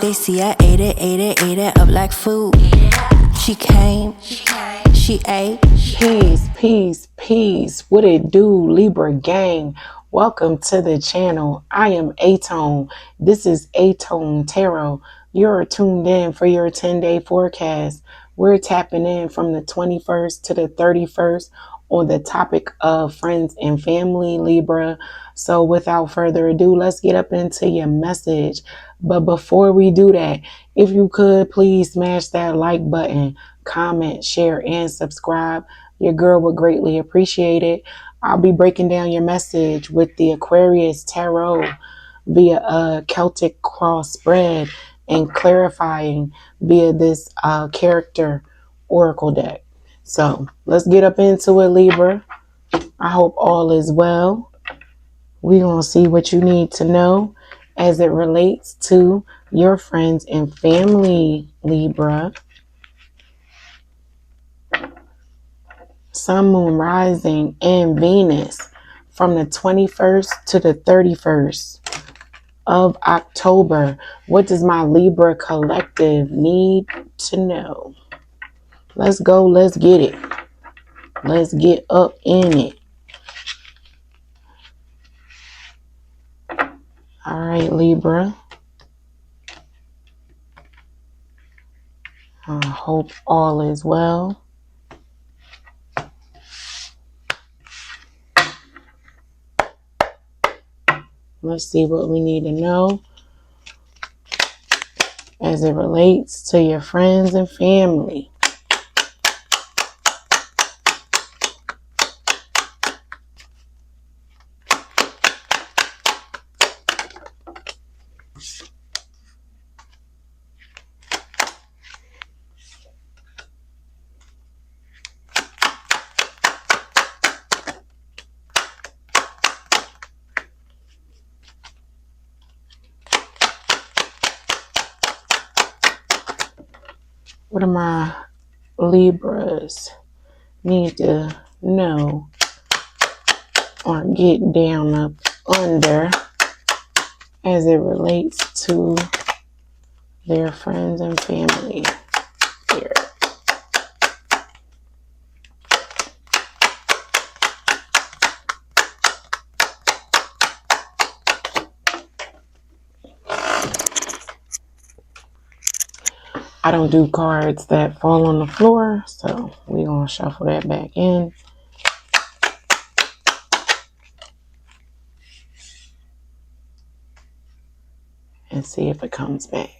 They see I ate it up like food. She came, she ate. Peace, peace, peace. What it do, Libra gang? Welcome to the channel. I am A-Tone. This is A-Tone Tarot. You're tuned in for your 10-day forecast. We're tapping in from the 21st to the 31st on the topic of friends and family, Libra. So without further ado, let's get up into your message. But before we do that, if you could please smash that like button, comment, share, and subscribe. Your girl would greatly appreciate it. I'll be breaking down your message with the Aquarius Tarot via a Celtic cross spread and clarifying via this character oracle deck. So let's get up into it, Libra. I hope all is well. We're going to see what you need to know as it relates to your friends and family, Libra. Sun, Moon, Rising, and Venus from the 21st to the 31st of October. What does my Libra collective need to know? Let's go. Let's get it. Let's get up in it. All right, Libra. I hope all is well. Let's see what we need to know as it relates to your friends and family. What do my Libras need to know or get down up under as it relates to their friends and family here? I don't do cards that fall on the floor, so we're going to shuffle that back in. And see if it comes back.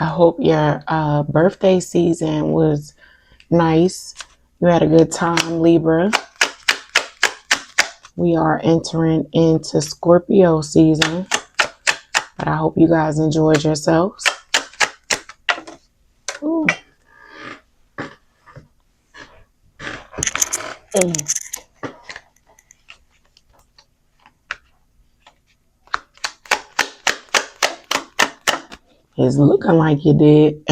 I hope your birthday season was nice. You had a good time, Libra. We are entering into Scorpio season, but I hope you guys enjoyed yourselves. Ooh. It's looking like you did.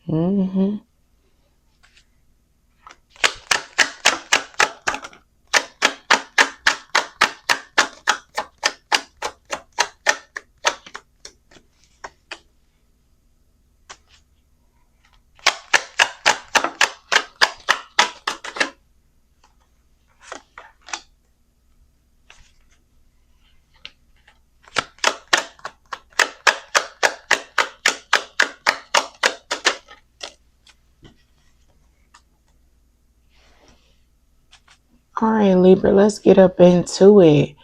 Mm-hmm. All right, Libra, let's get up into it.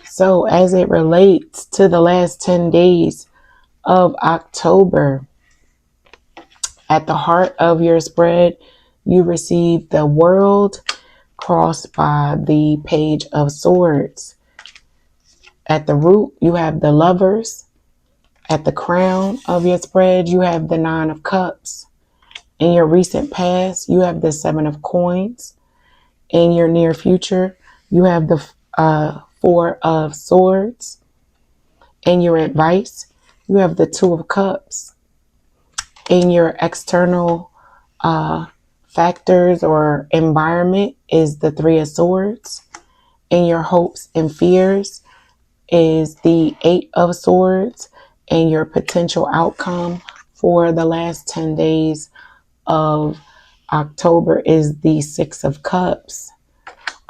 So as it relates to the last 10 days of October, at the heart of your spread, you receive the World crossed by the Page of Swords. At the root, you have the Lovers. At the crown of your spread, you have the Nine of Cups. In your recent past, you have the Seven of Coins. In your near future, you have the Four of Swords. In your advice, you have the Two of Cups. In your external uh, factors or environment is the Three of Swords. In your hopes and fears is the Eight of Swords. And your potential outcome for the last 10 days of October is the Six of Cups.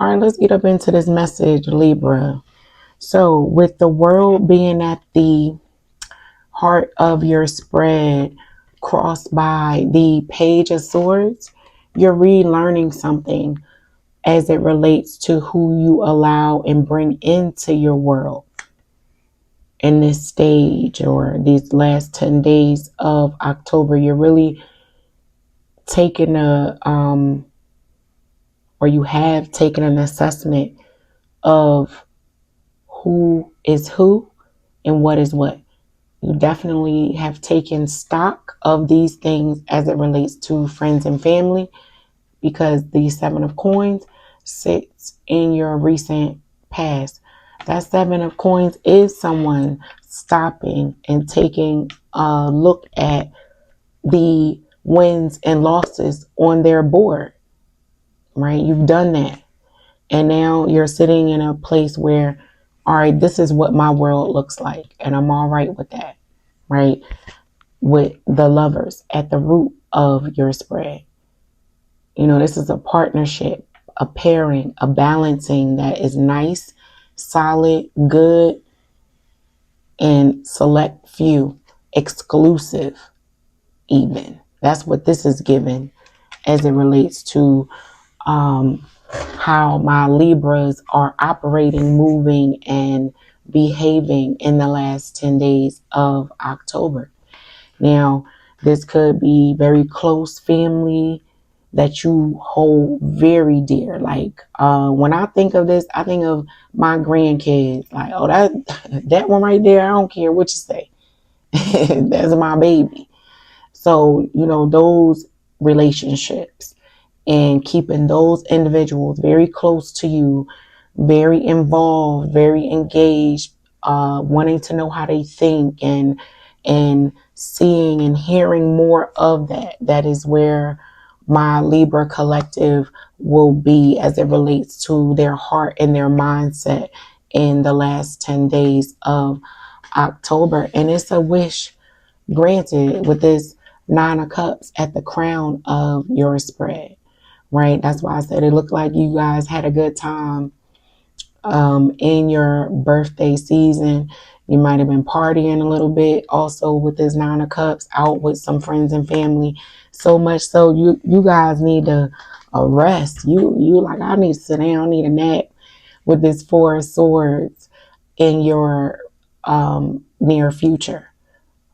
All right, let's get up into this message, Libra. So, with the world being at the heart of your spread, crossed by the Page of Swords, you're relearning something as it relates to who you allow and bring into your world in this stage or these last 10 days of October. You're really taking or you have taken an assessment of who is who and what is what. You definitely have taken stock of these things as it relates to friends and family, because the Seven of Coins sits in your recent past. That Seven of Coins is someone stopping and taking a look at the wins and losses on their board, right? You've done that. And now you're sitting in a place where, all right, this is what my world looks like. And I'm all right with that, right? With the Lovers at the root of your spread. You know, this is a partnership, a pairing, a balancing that is nice, solid, good, and select few, exclusive even. That's what this is given as it relates to how my Libras are operating, moving, and behaving in the last 10 days of October. Now, this could be very close family that you hold very dear. Like when I think of this, I think of my grandkids. Like, oh, that one right there, I don't care what you say. That's my baby. So, you know, those relationships and keeping those individuals very close to you, very involved, very engaged, wanting to know how they think and seeing and hearing more of that. That is where my Libra collective will be as it relates to their heart and their mindset in the last 10 days of October. And it's a wish granted with this Nine of Cups at the crown of your spread, right? That's why I said it looked like you guys had a good time in your birthday season. You might have been partying a little bit also with this Nine of Cups, out with some friends and family. So much so you guys need to rest. You like, I need to sit down, I need a nap with this Four of Swords in your near future.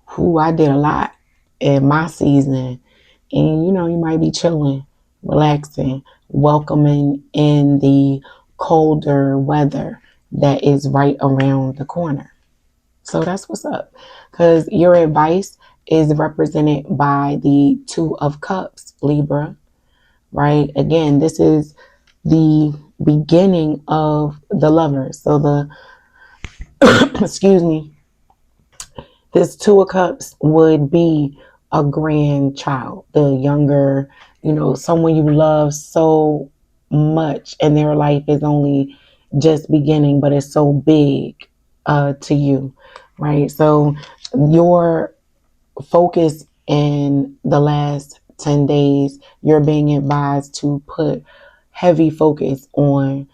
Who I did a lot in my season. And you know, you might be chilling, relaxing, welcoming in the colder weather that is right around the corner. So that's what's up. Because your advice is represented by the Two of Cups, Libra, right? Again, this is the beginning of the Lovers. So the, excuse me, this Two of Cups would be a grandchild, the younger, you know, someone you love so much and their life is only just beginning, but it's so big to you, right? So your focus in the last 10 days, you're being advised to put heavy focus on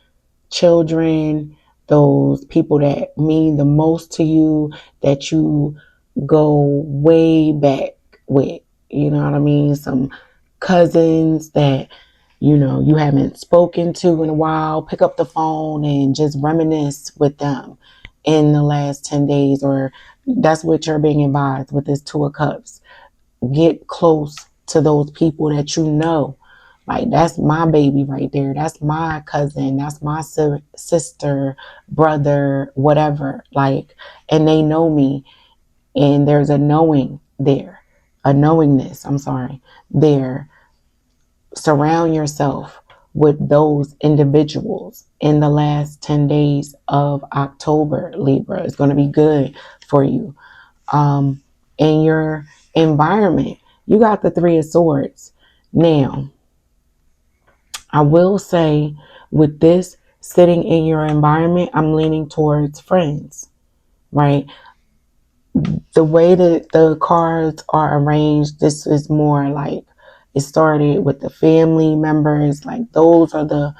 children, those people that mean the most to you, that you go way back with, you know what I mean? Some cousins that, you know, you haven't spoken to in a while. Pick up the phone and just reminisce with them in the last 10 days, or that's what you're being advised with this Two of Cups. Get close to those people that you know. Like, that's my baby right there. That's my cousin. That's my sister, brother, whatever. Like, and they know me. And there's a knowing there, a knowingness, I'm sorry, there. Surround yourself with those individuals in the last 10 days of October, Libra. It's going to be good for you. In your environment, you got the Three of Swords. Now, I will say with this sitting in your environment, I'm leaning towards friends, right? The way that the cards are arranged, this is more like it started with the family members. Like those are the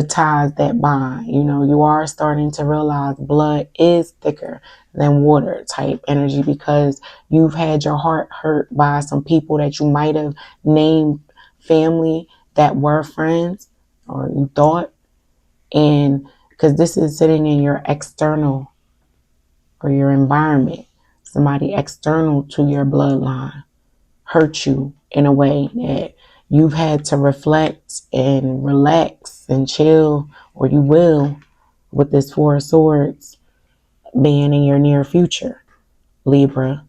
ties that bind. You know, you are starting to realize blood is thicker than water type energy, because you've had your heart hurt by some people that you might have named family that were friends, or you thought. And because this is sitting in your external or your environment, somebody external to your bloodline hurt you in a way that you've had to reflect and relax and chill, or you will, with this Four of Swords being in your near future, Libra.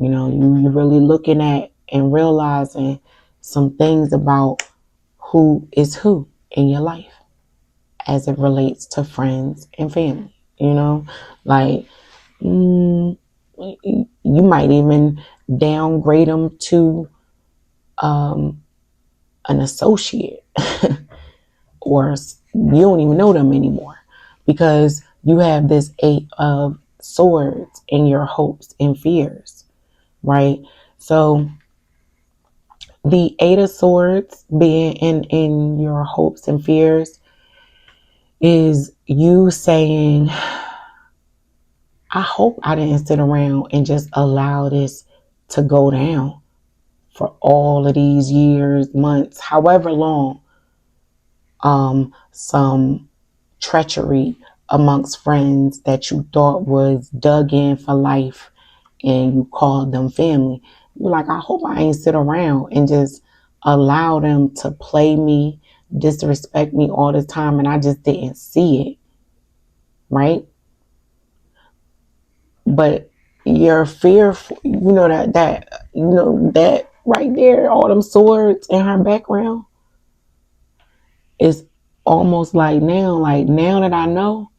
You know, you're really looking at and realizing some things about who is who in your life as it relates to friends and family. You know, like you might even downgrade them to an associate or you don't even know them anymore, because you have this Eight of Swords in your hopes and fears, right? So the Eight of Swords being in your hopes and fears is you saying, I hope I didn't sit around and just allow this to go down for all of these years, months, however long. Some treachery amongst friends that you thought was dug in for life and you called them family. You're like, I hope I ain't sit around and just allow them to play me, disrespect me all the time, and I just didn't see it, right? But you're fearful, that right there, all them swords in her background is almost like now that I know,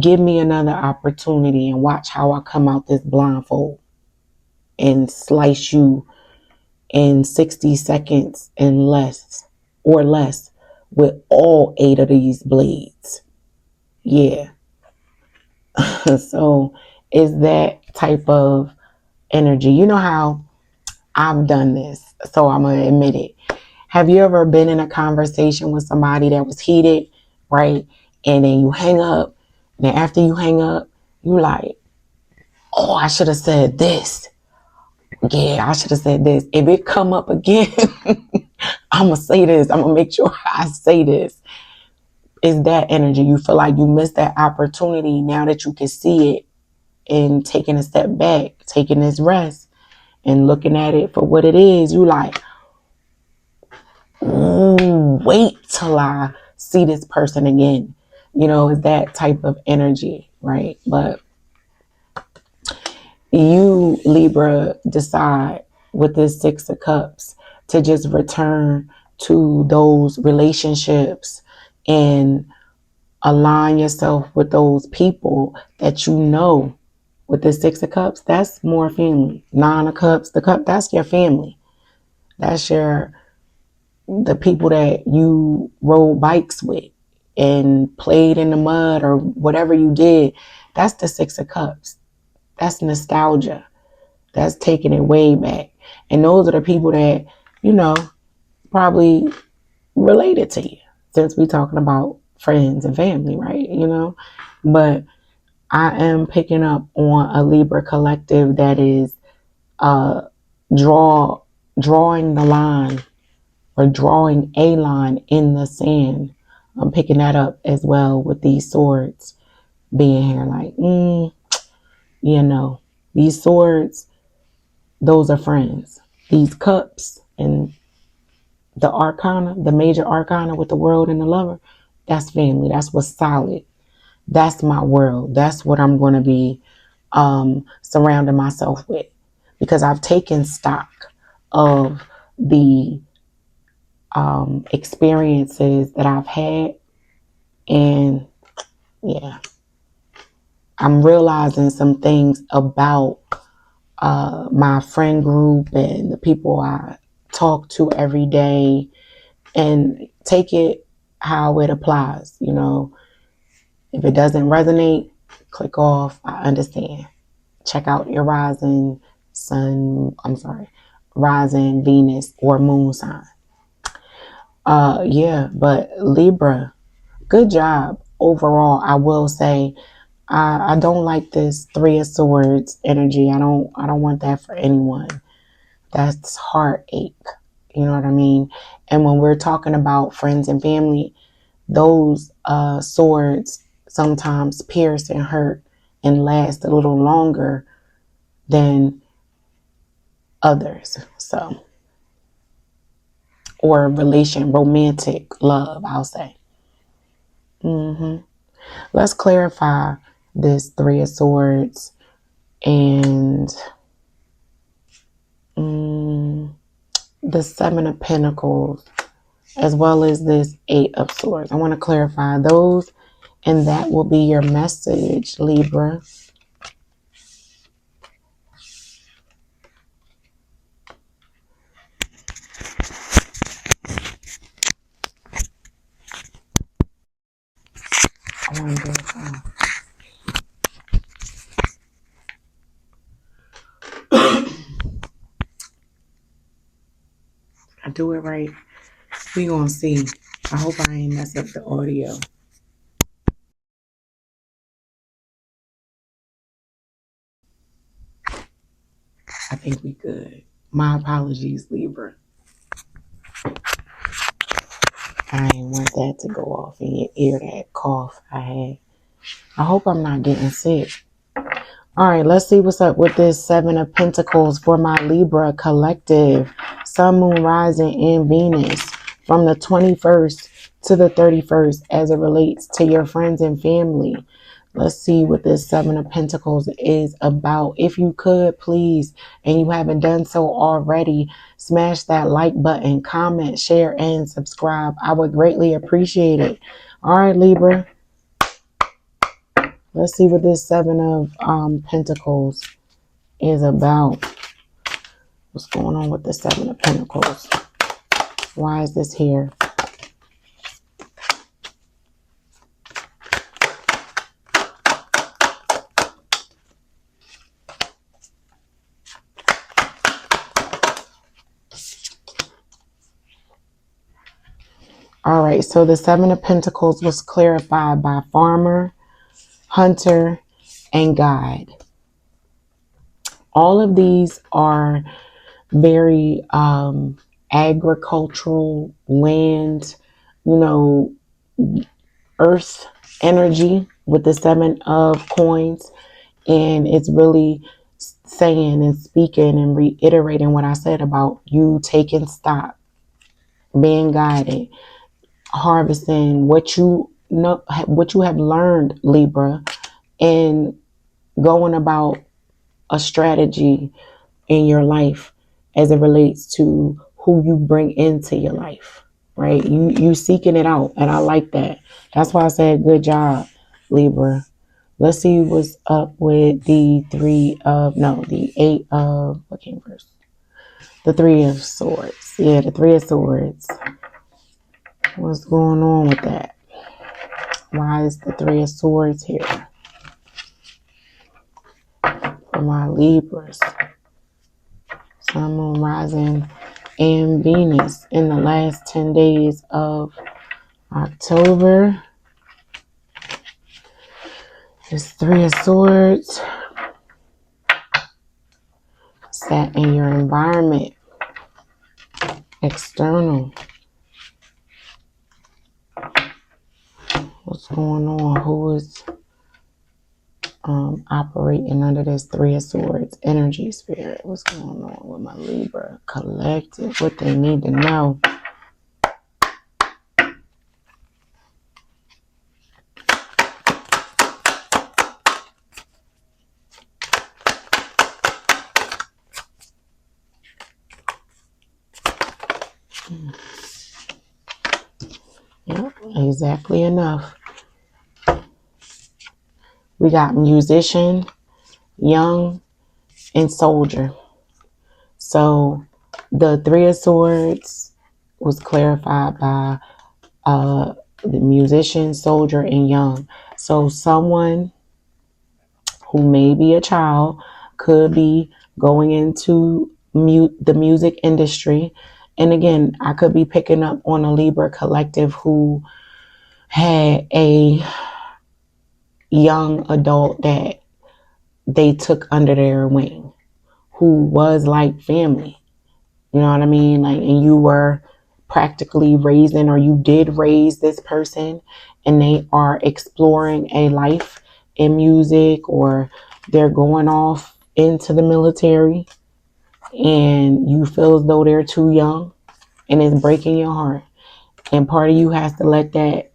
give me another opportunity and watch how I come out this blindfold and slice you in 60 seconds and less with all 8 of these blades. Yeah. So is that type of energy. You know how I've done this, so I'm going to admit it. Have you ever been in a conversation with somebody that was heated, right? And then you hang up. And then after you hang up, you like, oh, I should have said this. Yeah, I should have said this. If it come up again, I'm going to say this. I'm going to make sure I say this. Is that energy. You feel like you missed that opportunity now that you can see it, and taking a step back, taking this rest and looking at it for what it is. You like, wait till I see this person again. You know, it's that type of energy, right? But you, Libra, decide with this Six of Cups to just return to those relationships and align yourself with those people that you know. With the Six of Cups, that's more family. Nine of Cups, the cup, that's your family. That's the people that you rode bikes with and played in the mud or whatever you did. That's the Six of Cups. That's nostalgia. That's taking it way back. And those are the people that, probably related to you, since we're talking about friends and family, right? But I am picking up on a Libra collective that is uh, drawing the line, or drawing a line in the sand. I'm picking that up as well with these swords being here. Like, these swords, those are friends. These cups and the arcana, the major arcana with the world and the lover, that's family. That's what's solid. That's my world. That's what I'm going to be surrounding myself with, because I've taken stock of the experiences that I've had. And yeah, I'm realizing some things about my friend group and the people I talk to every day, and take it how it applies. You know, if it doesn't resonate, click off. I understand. Check out your rising Venus or moon sign. Yeah, but Libra, good job overall. I will say, I don't like this Three of Swords energy. I don't want that for anyone. That's heartache. You know what I mean? And when we're talking about friends and family, those swords sometimes pierce and hurt and last a little longer than others. So, or romantic love, I'll say. Let's clarify this Three of Swords and the Seven of Pentacles, as well as this Eight of Swords. I want to clarify those, and that will be your message, Libra. I wonder if I do it right. We gonna see. I hope I ain't mess up the audio. I think we good. My apologies, Libra. I ain't want that to go off in your ear, that cough I had. I hope I'm not getting sick. All right, let's see what's up with this Seven of Pentacles for my Libra collective. Sun, Moon, Rising, and Venus from the 21st to the 31st as it relates to your friends and family. Let's see what this Seven of Pentacles is about. If you could, please, and you haven't done so already, smash that like button, comment, share, and subscribe. I would greatly appreciate it. All right, Libra. Let's see what this Seven of Pentacles is about. What's going on with the Seven of Pentacles? Why is this here? All right, so the Seven of Pentacles was clarified by farmer, hunter, and guide. All of these are very agricultural, land, you know, earth energy with the Seven of Coins. And it's really saying and speaking and reiterating what I said about you taking stock, being guided, harvesting what you know, what you have learned, Libra, and going about a strategy in your life as it relates to who you bring into your life, right? You seeking it out, and I like that. That's why I said good job, Libra. Let's see what's up with the Eight of, what came first? The Three of Swords. Yeah, the Three of Swords. What's going on with that? Why is the Three of Swords here for my Libras? Sun, Moon, Rising, and Venus in the last 10 days of October. This Three of Swords sat in your environment, external. What's going on? Who is operating under this Three of Swords energy spirit? What's going on with my Libra collective? What they need to know. Yep, exactly enough. We got musician, young, and soldier. So the Three of Swords was clarified by the musician, soldier, and young. So someone who may be a child could be going into the music industry. And again, I could be picking up on a Libra collective who had a young adult that they took under their wing, who was like family. You know what I mean? Like, and you were practically raising, or you did raise this person, and they are exploring a life in music, or they're going off into the military, and you feel as though they're too young, and it's breaking your heart. And part of you has to let that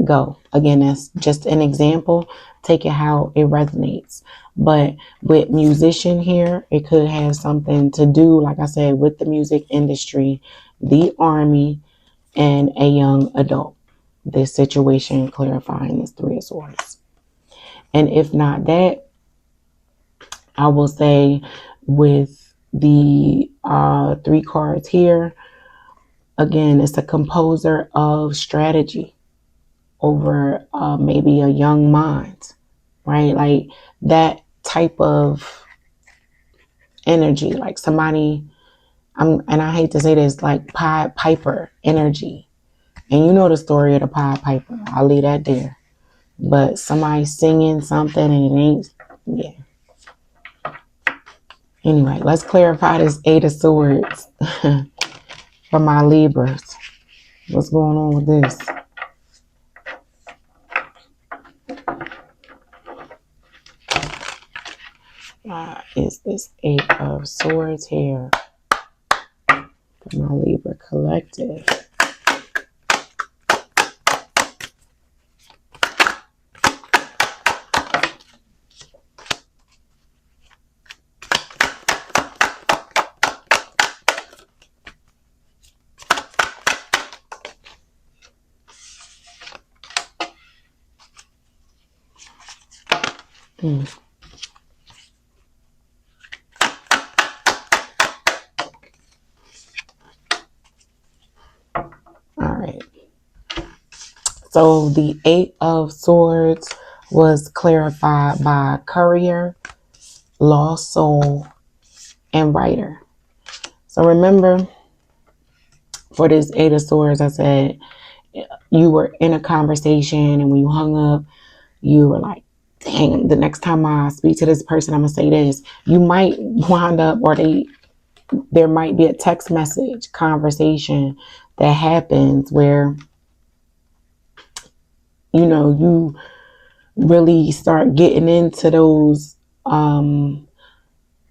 go. Again, that's just an example. Take it how it resonates. But with musician here, it could have something to do, like I said, with the music industry, the army, and a young adult. This situation clarifying this Three of Swords. And if not that, I will say with the three cards here, again, it's a composer of strategy over maybe a young mind, right? Like that type of energy, like somebody, and I hate to say this, like Pied Piper energy. And you know the story of the Pied Piper. I'll leave that there. But somebody singing something and it ain't, yeah. Anyway, let's clarify this Eight of Swords for my Libras. What's going on with this? Is this Eight of Swords here for my Libra collective? All right. So the Eight of Swords was clarified by courier, lost soul, and writer. So remember, for this Eight of Swords, I said you were in a conversation, and when you hung up, you were like, dang, the next time I speak to this person, I'm going to say this. You might wind up, or there might be a text message conversation that happens where, you know, you really start getting into those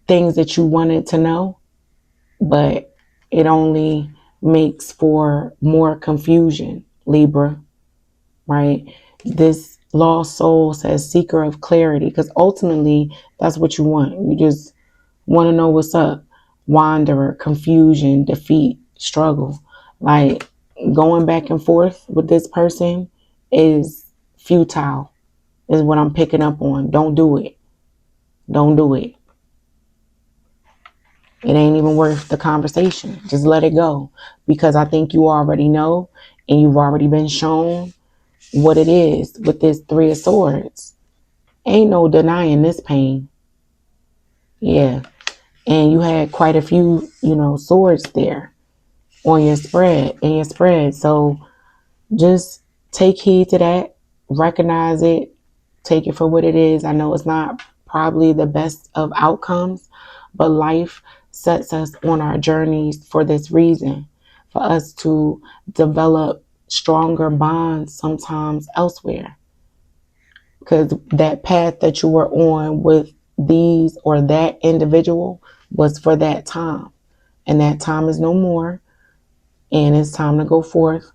things that you wanted to know, but it only makes for more confusion, Libra, right? This lost soul says seeker of clarity, because ultimately that's what you want. You just want to know what's up. Wanderer, confusion, defeat, struggle. Like going back and forth with this person is futile, is what I'm picking up on. Don't do it. Don't do it. It ain't even worth the conversation. Just let it go. Because I think you already know, and you've already been shown what it is with this Three of Swords. Ain't no denying this pain. Yeah. And you had quite a few, swords there on your spread, in your spread. So just take heed to that. Recognize it. Take it for what it is. I know it's not probably the best of outcomes, but life sets us on our journeys for this reason, for us to develop stronger bonds sometimes elsewhere. Because that path that you were on with these or that individual was for that time. And that time is no more. And it's time to go forth.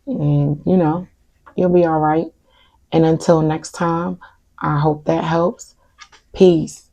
And, you'll be all right. And until next time, I hope that helps. Peace.